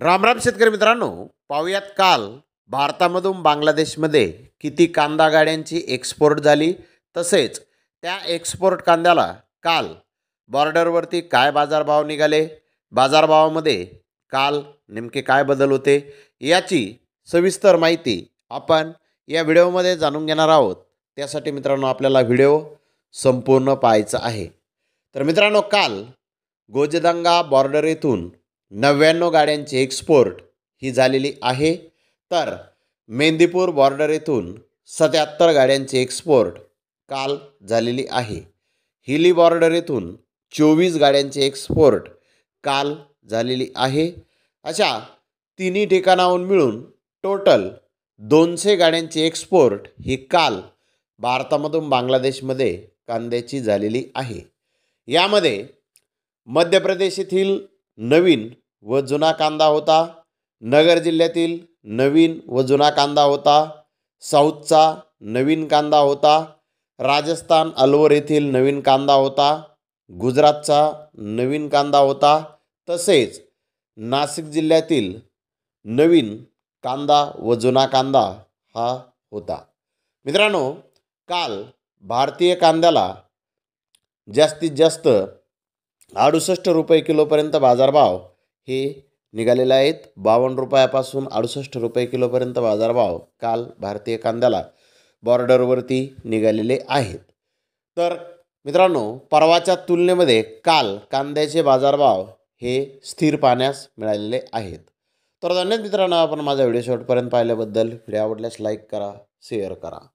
राम राम शेतकरी मित्रांनो, पाहूयात काल भारतामधून बांगलादेशमध्ये किती कांदा गाड्यांची एक्सपोर्ट झाली, तसेच त्या एक्सपोर्ट कांद्याला काल बॉर्डरवरती काय बाजारभाव निघाले, बाजारभावामध्ये काल नेमके काय बदल होते, याची सविस्तर माहिती आपण या व्हिडिओमध्ये जाणून घेणार आहोत। त्यासाठी मित्रांनो आपल्याला व्हिडिओ संपूर्ण पाहायचा आहे। तर मित्रांनो, काल गोजदंगा बॉर्डर येथून 99 गाड्यांची एक्सपोर्ट ही झालेली आहे। तर मेंदीपूर बॉर्डर येथून 77 गाड्यांची एक्सपोर्ट काल झालेली आहे। हिली बॉर्डर येथून 24 गाड्यांची एक्सपोर्ट काल झालेली आहे। अशा तिन्ही ठिकाणाहून मिळून टोटल 200 गाड्यांची एक्सपोर्ट ही काल भारतामधून बांगलादेशमध्ये कांद्याची झालेली आहे। यामध्ये मध्य प्रदेश येथील नवीन व जुना कांदा होता, नगर जिल्ह्यातील नवीन व जुना कांदा होता, साऊथचा नवीन कांदा होता, राजस्थान अलवर येथील नवीन कांदा होता, गुजरातचा नवीन कांदा होता, तसेच नाशिक जिल्ह्यातील नवीन कांदा व जुना कांदा हा होता। मित्रांनो, काल भारतीय कांद्याला जास्तीत जास्त 68 रुपये किलोपर्यंत बाजारभाव हे निघालेले आहेत। 52 रुपयापासून 68 रुपये किलोपर्यंत बाजारभाव काल भारतीय कांद्याला बॉर्डरवरती निघालेले आहेत। तर मित्रांनो, परवाच्या तुलनेमध्ये काल कांद्याचे बाजारभाव हे स्थिर पाहण्यास मिळालेले आहेत। तर धन्यवाद मित्रांनो, आपण माझा व्हिडिओ शेवटपर्यंत पाहिल्याबद्दल। व्हिडिओ आवडल्यास लाईक करा, शेअर करा।